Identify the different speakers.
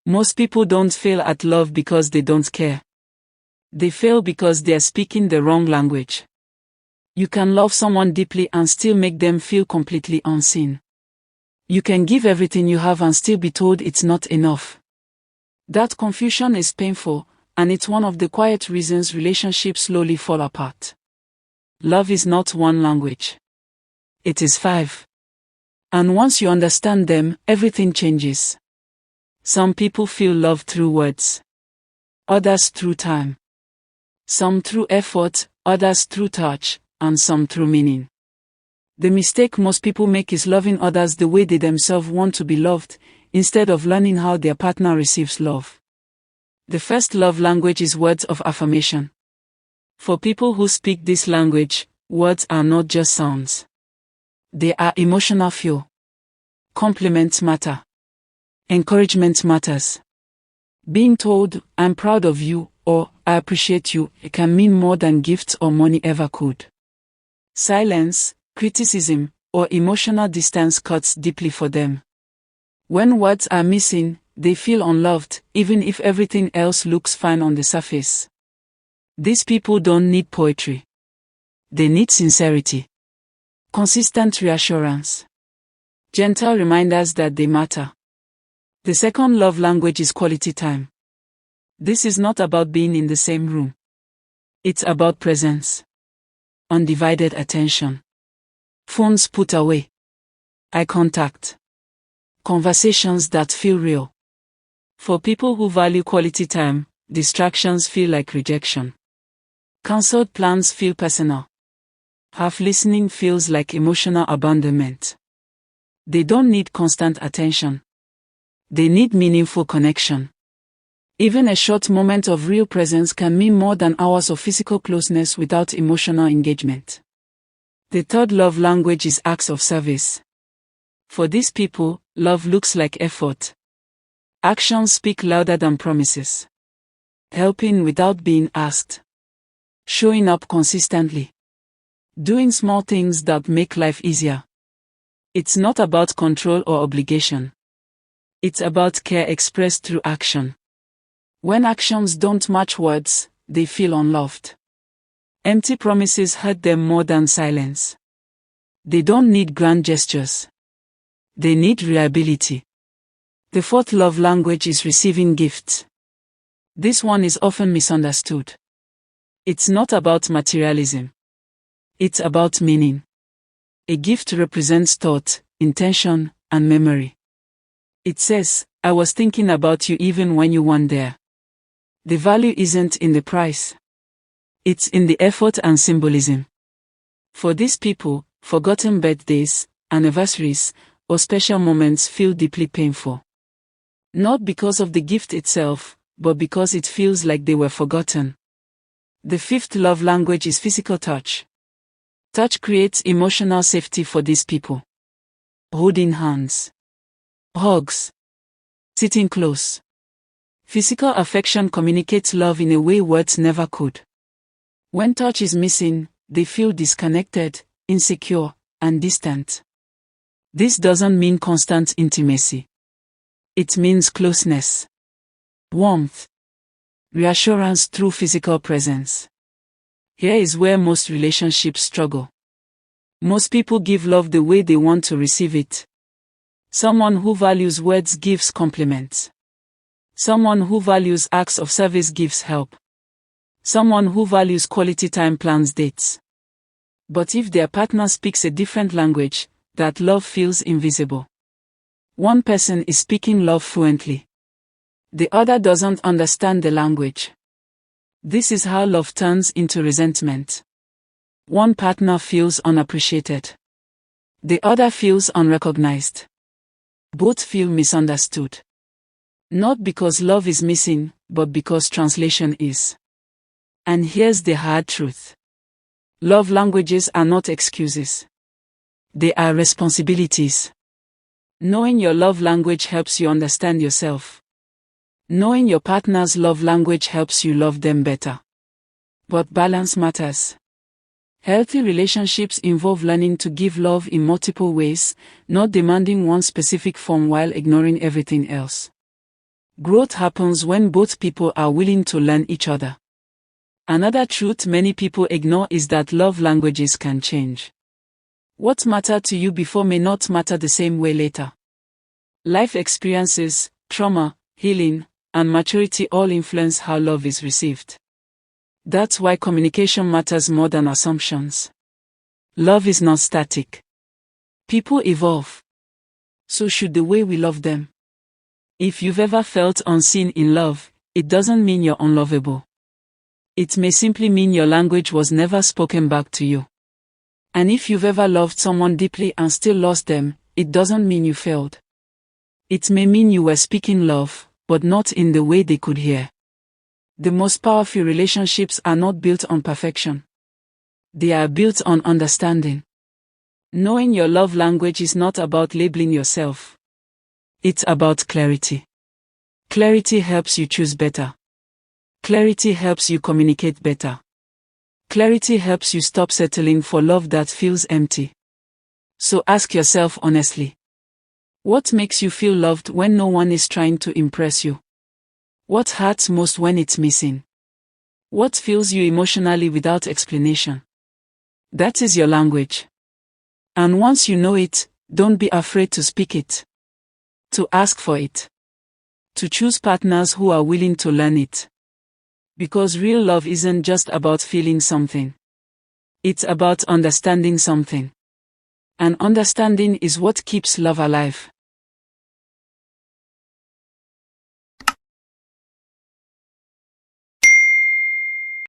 Speaker 1: Most people don't fail at love because they don't care. They fail because they are speaking the wrong language. You can love someone deeply and still make them feel completely unseen. You can give everything you have and still be told it's not enough. That confusion is painful, and it's one of the quiet reasons relationships slowly fall apart. Love is not one language. It is 5. And once you understand them, everything changes. Some people feel love through words. Others through time. Some through effort, others through touch, and some through meaning. The mistake most people make is loving others the way they themselves want to be loved, instead of learning how their partner receives love. The first love language is words of affirmation. For people who speak this language, words are not just sounds. They are emotional fuel. Compliments matter. Encouragement matters. Being told, "I'm proud of you," or "I appreciate you," it can mean more than gifts or money ever could. Silence, criticism, or emotional distance cuts deeply for them. When words are missing, they feel unloved, even if everything else looks fine on the surface. These people don't need poetry. They need sincerity. Consistent reassurance. Gentle reminders that they matter. The second love language is quality time. This is not about being in the same room. It's about presence. Undivided attention. Phones put away. Eye contact. Conversations that feel real. For people who value quality time, distractions feel like rejection. Cancelled plans feel personal. Half listening feels like emotional abandonment. They don't need constant attention. They need meaningful connection. Even a short moment of real presence can mean more than hours of physical closeness without emotional engagement. The third love language is acts of service. For these people, love looks like effort. Actions speak louder than promises. Helping without being asked. Showing up consistently. Doing small things that make life easier. It's not about control or obligation. It's about care expressed through action. When actions don't match words, they feel unloved. Empty promises hurt them more than silence. They don't need grand gestures. They need reliability. The fourth love language is receiving gifts. This one is often misunderstood. It's not about materialism. It's about meaning. A gift represents thought, intention, and memory. It says, "I was thinking about you even when you weren't there." The value isn't in the price. It's in the effort and symbolism. For these people, forgotten birthdays, anniversaries, or special moments feel deeply painful. Not because of the gift itself, but because it feels like they were forgotten. The fifth love language is physical touch. Touch creates emotional safety for these people. Holding hands. Hugs. Sitting close. Physical affection communicates love in a way words never could. When touch is missing, they feel disconnected, insecure, and distant. This doesn't mean constant intimacy. It means closeness. Warmth. Reassurance through physical presence. Here is where most relationships struggle. Most people give love the way they want to receive it. Someone who values words gives compliments. Someone who values acts of service gives help. Someone who values quality time plans dates. But if their partner speaks a different language, that love feels invisible. One person is speaking love fluently. The other doesn't understand the language. This is how love turns into resentment. One partner feels unappreciated. The other feels unrecognized. Both feel misunderstood. Not because love is missing, but because translation is. And here's the hard truth. Love languages are not excuses. They are responsibilities. Knowing your love language helps you understand yourself. Knowing your partner's love language helps you love them better. But balance matters. Healthy relationships involve learning to give love in multiple ways, not demanding one specific form while ignoring everything else. Growth happens when both people are willing to learn each other. Another truth many people ignore is that love languages can change. What mattered to you before may not matter the same way later. Life experiences, trauma, healing, and maturity all influence how love is received. That's why communication matters more than assumptions. Love is not static. People evolve. So should the way we love them. If you've ever felt unseen in love, it doesn't mean you're unlovable. It may simply mean your language was never spoken back to you. And if you've ever loved someone deeply and still lost them, it doesn't mean you failed. It may mean you were speaking love, but not in the way they could hear. The most powerful relationships are not built on perfection. They are built on understanding. Knowing your love language is not about labeling yourself. It's about clarity. Clarity helps you choose better. Clarity helps you communicate better. Clarity helps you stop settling for love that feels empty. So ask yourself honestly. What makes you feel loved when no one is trying to impress you? What hurts most when it's missing? What fills you emotionally without explanation? That is your language. And once you know it, don't be afraid to speak it. To ask for it. To choose partners who are willing to learn it. Because real love isn't just about feeling something. It's about understanding something. And understanding is what keeps love alive.